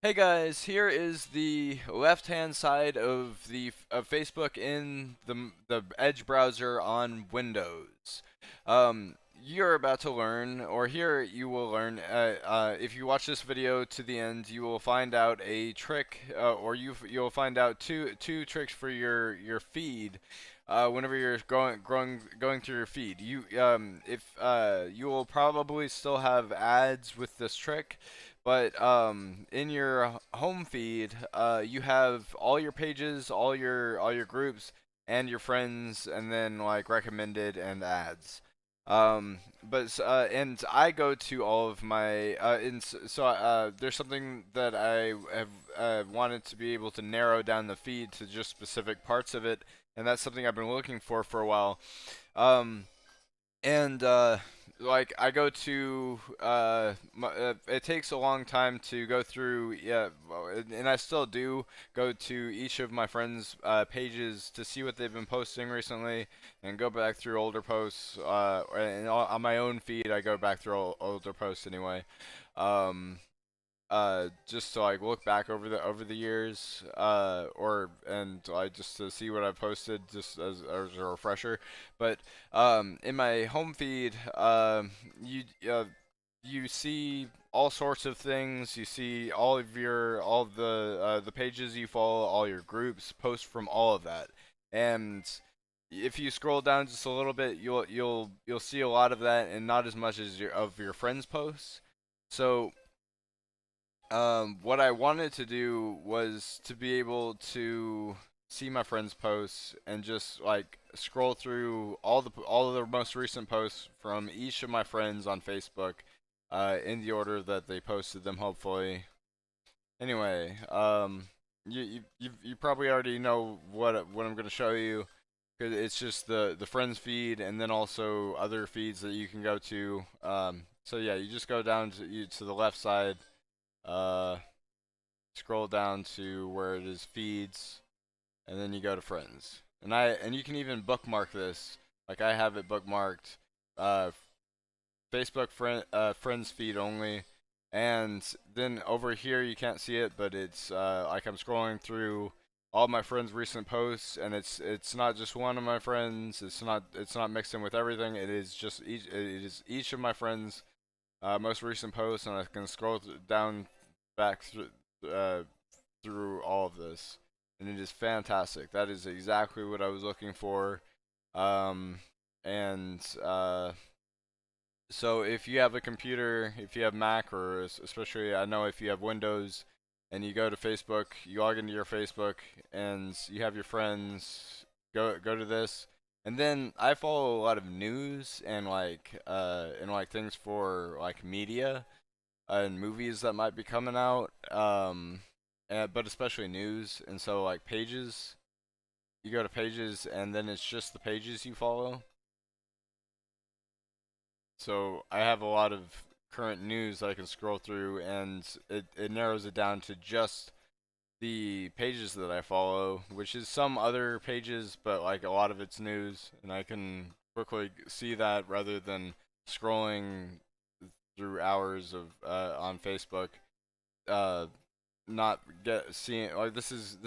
Hey guys, here is the left-hand side of Facebook in the Edge browser on Windows. You're about to learn, or here you will learn. If you watch this video to the end, you will find out a trick, or you'll find out two tricks for your feed. Whenever you're going through your feed, you will probably still have ads with this trick. But in your home feed, you have all your pages, all your groups, and your friends, and then like recommended and ads. And I go to all of my there's something that I have wanted to be able to narrow down the feed to just specific parts of it, and that's something I've been looking for a while. Um, and like I go to it takes a long time to go through, yeah, and I still do go to each of my friends pages to see what they've been posting recently and go back through older posts, and on my own feed I go back through older posts anyway. um just to like look back over the years, or and like just to see what I posted just as a refresher. But in my home feed, you you see all sorts of things. You see all of the pages you follow, all your groups, post from all of that. And if you scroll down just a little bit, you'll see a lot of that, and not as much as your friends' posts. So what I wanted to do was to be able to see my friends' posts and just like scroll through all of the most recent posts from each of my friends on Facebook, in the order that they posted them, hopefully. Anyway, you probably already know what I'm gonna show you, 'cause it's just the friends feed and then also other feeds that you can go to. So yeah, you just go down to the left side. Uh, Scroll down to where it is feeds, and then you go to friends. And you can even bookmark this. Like I have it bookmarked. Uh, friends feed only. And then over here you can't see it, but it's like I'm scrolling through all my friends' recent posts, and it's not just one of my friends. It's not mixed in with everything. It is each of my friends' most recent posts, and I can scroll down back uh, through all of this, and it is fantastic. That is exactly what I was looking for. Um, and So if you have a computer, if you have Mac, or especially I know if you have Windows, and you go to Facebook, you log into your Facebook, and you have your friends, go to this. And then I follow a lot of news and like things for like media and movies that might be coming out, but especially news. And so like pages, you go to pages, and then it's just the pages you follow. So I have a lot of current news that I can scroll through, and it narrows it down to just the pages that I follow, which is some other pages, but like a lot of it's news, and I can quickly see that rather than scrolling through hours of on Facebook. Uh, Not get seeing like this is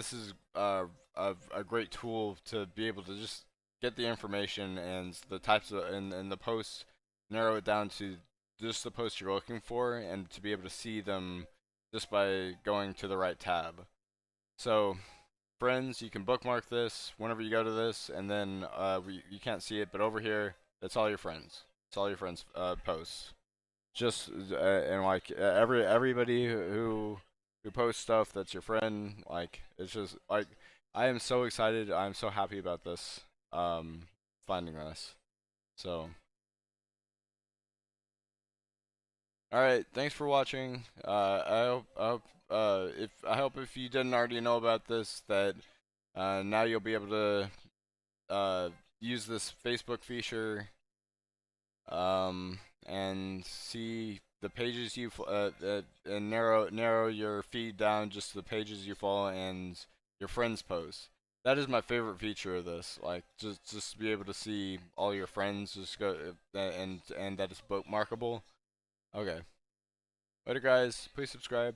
a great tool to be able to just get the information and the types of and the posts, narrow it down to just the posts you're looking for, and to be able to see them just by going to the right tab. So friends, you can bookmark this whenever you go to this, and then you can't see it, but over here that's all your friends. It's all your friends posts. Just and like everybody who posts stuff that's your friend, like it's just like I am so excited. I'm so happy about this. Finding this. So, all right, thanks for watching. I hope if you didn't already know about this, that now you'll be able to uh use this Facebook feature, and see the pages and narrow your feed down just to the pages you follow and your friends post. That is my favorite feature of this. Like just to be able to see all your friends, just go and that is bookmarkable. Okay, later guys. Please subscribe.